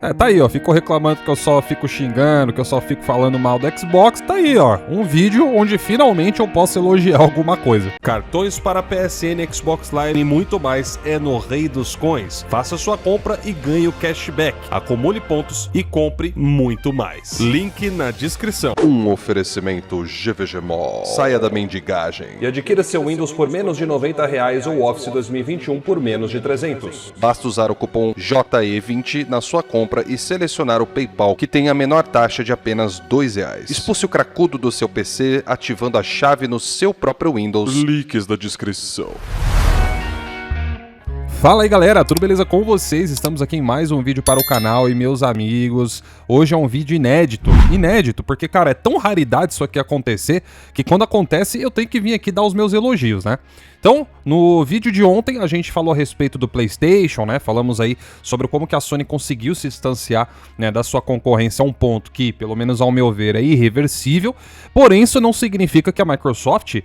Tá aí, ó, ficou reclamando que eu só fico xingando, que eu só fico falando mal do Xbox, tá aí, ó, um vídeo onde finalmente eu posso elogiar alguma coisa. Cartões para PSN, Xbox Live e muito mais é no Rei dos Coins. Faça sua compra e ganhe o cashback. Acumule pontos e compre muito mais. Link na descrição. Um oferecimento GVG Mall. Saia da mendigagem E adquira seu Windows por menos de R$90 ou Office 2021 por menos de 300. Basta usar o cupom JE20 na sua compra e selecionar o PayPal, que tem a menor taxa de apenas R$2. Expulse o cracudo do seu PC ativando a chave no seu próprio Windows. Links na descrição. Fala aí galera, tudo beleza com vocês? Estamos aqui em mais um vídeo para o canal e meus amigos, hoje é um vídeo inédito, porque cara, é tão raridade isso aqui acontecer, que quando acontece eu tenho que vir aqui dar os meus elogios, né? Então, no vídeo de ontem a gente falou a respeito do PlayStation, né? Falamos aí sobre como que a Sony conseguiu se distanciar, né, da sua concorrência a um ponto que, pelo menos ao meu ver, é irreversível, porém isso não significa que a Microsoft,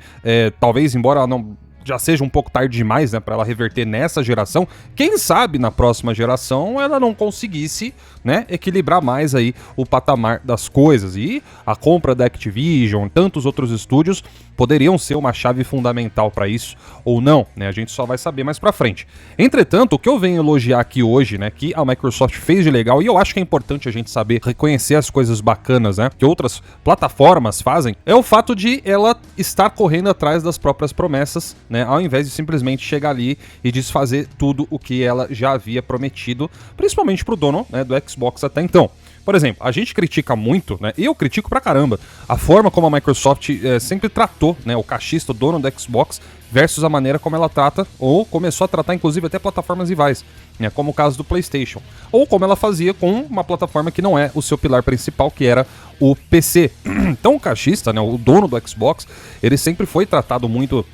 talvez embora ela não... já seja um pouco tarde demais, né, para ela reverter nessa geração, quem sabe na próxima geração ela não conseguisse, né, equilibrar mais aí o patamar das coisas. E a compra da Activision, tantos outros estúdios, poderiam ser uma chave fundamental para isso ou não, né, a gente só vai saber mais para frente. Entretanto, o que eu venho elogiar aqui hoje, né, que a Microsoft fez de legal, e eu acho que é importante a gente saber reconhecer as coisas bacanas, né, que outras plataformas fazem, é o fato de ela estar correndo atrás das próprias promessas, né, ao invés de simplesmente chegar ali e desfazer tudo o que ela já havia prometido, principalmente pro dono, né, do Xbox até então. Por exemplo, a gente critica muito, né, eu critico pra caramba, a forma como a Microsoft sempre tratou, né, o cachista, o dono do Xbox, versus a maneira como ela trata, ou começou a tratar inclusive até plataformas rivais, né, como o caso do PlayStation, ou como ela fazia com uma plataforma que não é o seu pilar principal, que era o PC. Então o cachista, né, o dono do Xbox, ele sempre foi tratado muito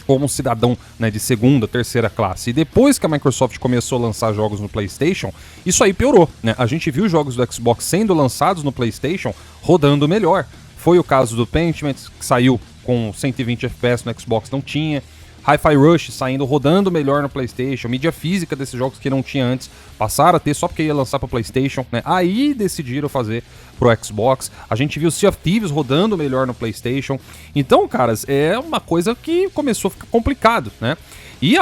como um cidadão, né, de segunda, terceira classe. E depois que a Microsoft começou a lançar jogos no PlayStation, isso aí piorou, né? A gente viu jogos do Xbox sendo lançados no PlayStation rodando melhor. Foi o caso do Pentiment, que saiu com 120 FPS no Xbox, não tinha. Hi-Fi Rush saindo, rodando melhor no PlayStation. Mídia física desses jogos que não tinha antes, passaram a ter só porque ia lançar para PlayStation, né? Aí decidiram fazer pro Xbox. A gente viu Sea of Thieves rodando melhor no PlayStation. Então, caras, é uma coisa que começou a ficar complicado, né? E,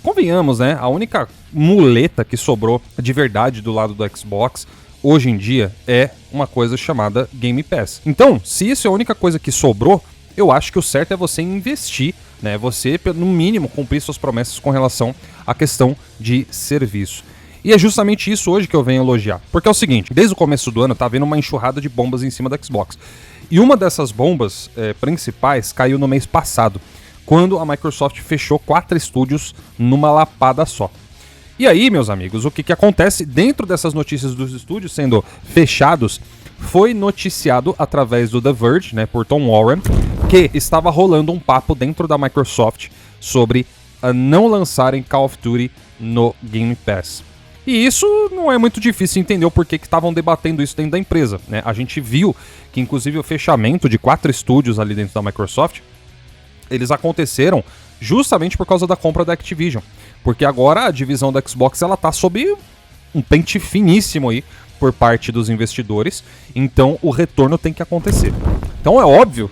convenhamos, né? A única muleta que sobrou de verdade do lado do Xbox hoje em dia é uma coisa chamada Game Pass. Então, se isso é a única coisa que sobrou, eu acho que o certo é você investir, né? Você, no mínimo, cumprir suas promessas com relação à questão de serviço. E é justamente isso hoje que eu venho elogiar. Porque é o seguinte, desde o começo do ano tá havendo uma enxurrada de bombas em cima da Xbox. E uma dessas bombas principais caiu no mês passado, quando a Microsoft fechou 4 estúdios numa lapada só. E aí, meus amigos, o que acontece dentro dessas notícias dos estúdios sendo fechados, foi noticiado através do The Verge, né, por Tom Warren, que estava rolando um papo dentro da Microsoft sobre não lançarem Call of Duty no Game Pass. E isso não é muito difícil entender o porquê que estavam debatendo isso dentro da empresa, né? A gente viu que inclusive o fechamento de 4 estúdios ali dentro da Microsoft, eles aconteceram justamente por causa da compra da Activision. Porque agora a divisão da Xbox ela tá sob um pente finíssimo aí por parte dos investidores, então o retorno tem que acontecer. Então é óbvio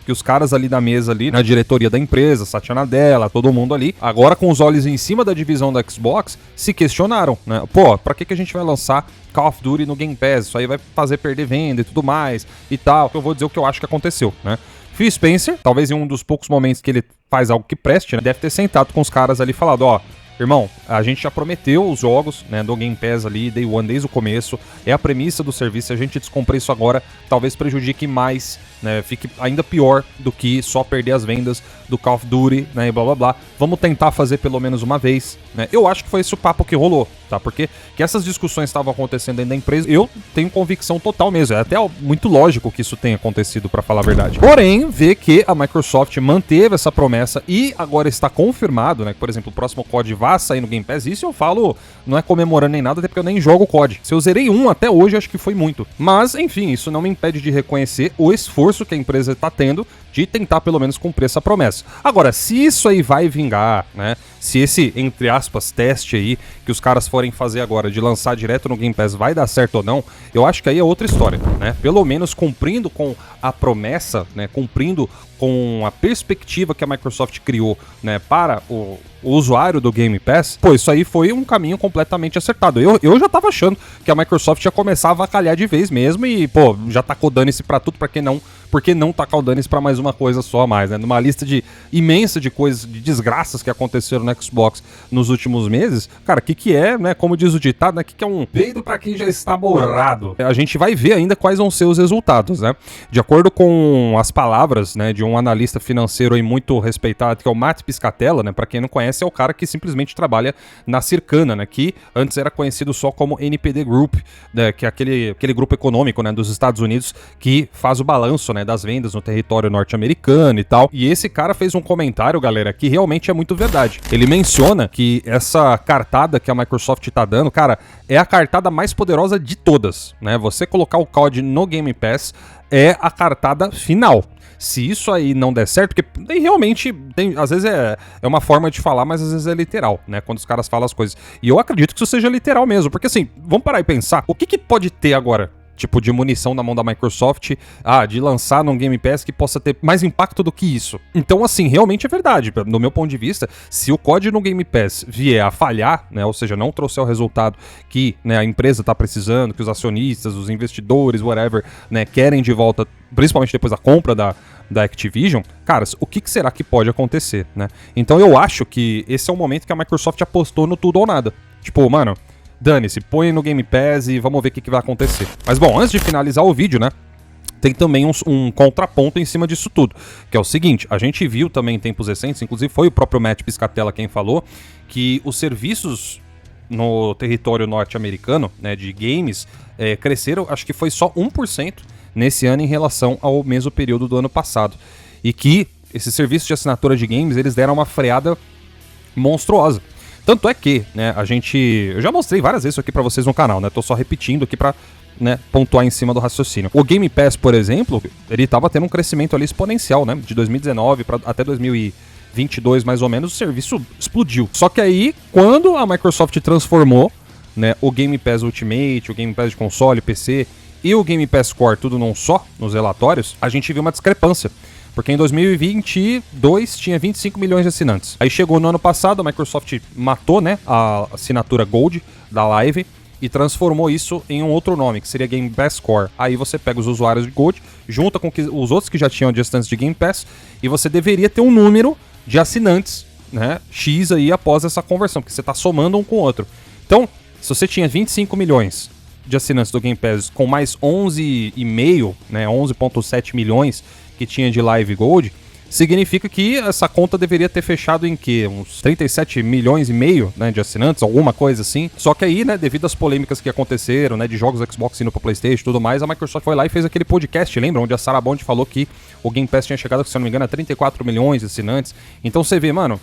que os caras ali da mesa, ali na diretoria da empresa, Satya Nadella, todo mundo ali, agora com os olhos em cima da divisão da Xbox, se questionaram, né? Pô, pra que a gente vai lançar Call of Duty no Game Pass? Isso aí vai fazer perder venda e tudo mais e tal. Eu vou dizer o que eu acho que aconteceu, né? Phil Spencer, talvez em um dos poucos momentos que ele faz algo que preste, né, deve ter sentado com os caras ali e falado, ó, irmão, a gente já prometeu os jogos, né, do Game Pass ali, Day One, desde o começo, é a premissa do serviço, se a gente descumprir isso agora, talvez prejudique mais, né, fique ainda pior do que só perder as vendas do Call of Duty, né, e blá blá blá. Vamos tentar fazer pelo menos uma vez, né. Eu acho que foi esse o papo que rolou, tá, porque que essas discussões estavam acontecendo dentro da empresa, eu tenho convicção total mesmo, é até muito lógico que isso tenha acontecido, pra falar a verdade. Porém, ver que a Microsoft manteve essa promessa e agora está confirmado, né, que, por exemplo, o próximo COD vai sair no Game Pass, isso eu falo, não é comemorando nem nada, até porque eu nem jogo COD. Se eu zerei um até hoje, acho que foi muito. Mas, enfim, isso não me impede de reconhecer o esforço esforço que a empresa está tendo de tentar pelo menos cumprir essa promessa. Agora, se isso aí vai vingar, né? Se esse, entre aspas, teste aí que os caras forem fazer agora de lançar direto no Game Pass vai dar certo ou não, eu acho que aí é outra história, né? Pelo menos cumprindo com a promessa, né? Cumprindo com a perspectiva que a Microsoft criou, né? Para o usuário do Game Pass, pô, isso aí foi um caminho completamente acertado. Eu já tava achando que a Microsoft ia começar a avacalhar de vez mesmo e, pô, já tacou dane-se pra tudo, por que não tacar o dane-se pra mais uma coisa só a mais, né? Numa lista imensa de coisas, de desgraças que aconteceram no Xbox nos últimos meses, cara, o que é, né? Como diz o ditado, né? O que é um peido pra quem já está borrado? A gente vai ver ainda quais vão ser os resultados, né? De acordo com as palavras, né, de um analista financeiro aí muito respeitado, que é o Matt Piscatella, né? Pra quem não conhece, é o cara que simplesmente trabalha na Circana, né? Que antes era conhecido só como NPD Group, né, que é aquele grupo econômico, né, dos Estados Unidos que faz o balanço, né, das vendas no território norte-americano e tal. E esse cara fez um comentário, galera, que realmente é muito verdade. Ele menciona que essa cartada que a Microsoft tá dando, cara, é a cartada mais poderosa de todas, né? Você colocar o COD no Game Pass é a cartada final. Se isso aí não der certo, porque realmente às vezes é uma forma de falar, mas às vezes é literal, né? Quando os caras falam as coisas. E eu acredito que isso seja literal mesmo, porque assim, vamos parar e pensar, o que pode ter agora, tipo, de munição na mão da Microsoft, de lançar num Game Pass que possa ter mais impacto do que isso. Então, assim, realmente é verdade. No meu ponto de vista, se o COD no Game Pass vier a falhar, né, ou seja, não trouxer o resultado que, né, a empresa tá precisando, que os acionistas, os investidores, whatever, né, querem de volta, principalmente depois da compra da Activision, caras, o que será que pode acontecer, né? Então eu acho que esse é o momento que a Microsoft apostou no tudo ou nada. Tipo, mano, dane-se, põe no Game Pass e vamos ver o que vai acontecer. Mas bom, antes de finalizar o vídeo, né, tem também um contraponto em cima disso tudo, que é o seguinte, a gente viu também em tempos recentes, inclusive foi o próprio Matt Piscatella quem falou, que os serviços no território norte-americano, né, de games, cresceram, acho que foi só 1% nesse ano em relação ao mesmo período do ano passado. E que esses serviços de assinatura de games, eles deram uma freada monstruosa. Tanto é que, né, eu já mostrei várias vezes isso aqui pra vocês no canal, né, tô só repetindo aqui pra, né, pontuar em cima do raciocínio. O Game Pass, por exemplo, ele tava tendo um crescimento ali exponencial, né, de 2019 até 2022 mais ou menos, o serviço explodiu. Só que aí, quando a Microsoft transformou, né, o Game Pass Ultimate, o Game Pass de console, PC e o Game Pass Core tudo num só, nos relatórios, a gente viu uma discrepância. Porque em 2022 tinha 25 milhões de assinantes. Aí chegou no ano passado, a Microsoft matou, né, a assinatura Gold da Live e transformou isso em um outro nome, que seria Game Pass Core. Aí você pega os usuários de Gold, junta com os outros que já tinham de assinantes de Game Pass, e você deveria ter um número de assinantes, né, X aí após essa conversão, porque você está somando um com o outro. Então, se você tinha 25 milhões de assinantes do Game Pass com mais 11,5, né, 11,7 milhões que tinha de Live Gold, significa que essa conta deveria ter fechado em quê? Uns 37 milhões e meio, né, de assinantes, alguma coisa assim. Só que aí, né, devido às polêmicas que aconteceram, né, de jogos Xbox indo pro PlayStation e tudo mais, a Microsoft foi lá e fez aquele podcast, lembra? Onde a Sarah Bond falou que o Game Pass tinha chegado, se eu não me engano, a 34 milhões de assinantes. Então você vê, mano,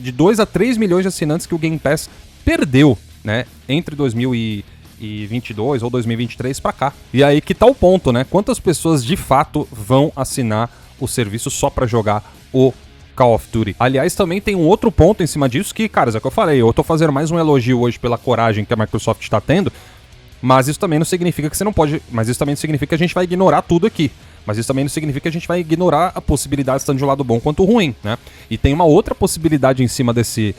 de 2 a 3 milhões de assinantes que o Game Pass perdeu, né, entre 2022 ou 2023 pra cá. E aí que tá o ponto, né? Quantas pessoas de fato vão assinar o serviço só pra jogar o Call of Duty? Aliás, também tem um outro ponto em cima disso que, cara, é o que eu falei, eu tô fazendo mais um elogio hoje pela coragem que a Microsoft tá tendo, mas isso também não significa que você não pode... Mas isso também não significa que a gente vai ignorar tudo aqui. Mas isso também não significa que a gente vai ignorar a possibilidade tanto de um lado bom quanto ruim, né? E tem uma outra possibilidade em cima desse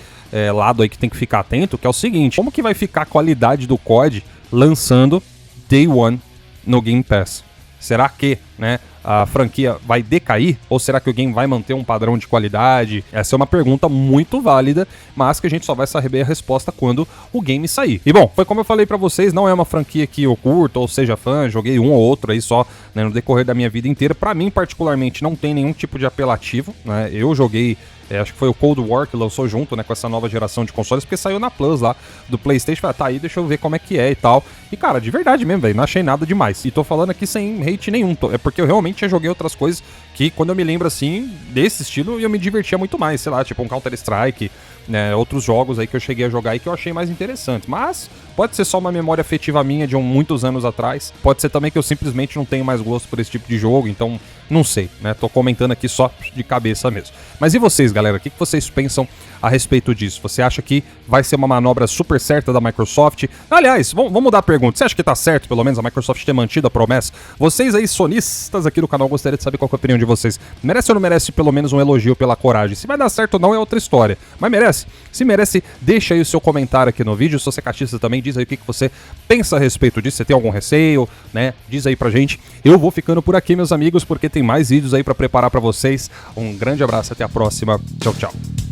lado aí que tem que ficar atento, que é o seguinte: como que vai ficar a qualidade do COD lançando Day One no Game Pass? Será que, né, a franquia vai decair? Ou será que o game vai manter um padrão de qualidade? Essa é uma pergunta muito válida, mas que a gente só vai saber a resposta quando o game sair. E bom, foi como eu falei pra vocês, não é uma franquia que eu curto ou seja fã, joguei um ou outro aí só, né, no decorrer da minha vida inteira. Pra mim, particularmente, não tem nenhum tipo de apelativo, né? Eu joguei... acho que foi o Cold War que lançou junto, né, com essa nova geração de consoles, porque saiu na Plus lá do PlayStation. Falei, tá aí, deixa eu ver como é que é e tal. E cara, de verdade mesmo, velho, não achei nada demais. E tô falando aqui sem hate nenhum, é porque eu realmente já joguei outras coisas que, quando eu me lembro assim, desse estilo, eu me divertia muito mais, sei lá, tipo um Counter-Strike, né, outros jogos aí que eu cheguei a jogar e que eu achei mais interessantes. Mas, Pode ser só uma memória afetiva minha de muitos anos atrás. Pode ser também que eu simplesmente não tenho mais gosto por esse tipo de jogo, então não sei, né? Tô comentando aqui só de cabeça mesmo. Mas e vocês, galera? O que vocês pensam a respeito disso? Você acha que vai ser uma manobra super certa da Microsoft? Aliás, vamos mudar a pergunta. Você acha que tá certo, pelo menos, a Microsoft ter mantido a promessa? Vocês aí, sonistas aqui do canal, gostaria de saber qual que é a opinião de vocês. Merece ou não merece pelo menos um elogio pela coragem? Se vai dar certo ou não é outra história. Mas merece? Se merece, deixa aí o seu comentário aqui no vídeo. Se você é catista também, diz aí o que você pensa a respeito disso. Você tem algum receio, né? Diz aí pra gente. Eu vou ficando por aqui, meus amigos, porque tem mais vídeos aí pra preparar pra vocês. Um grande abraço, até a próxima. Tchau, tchau.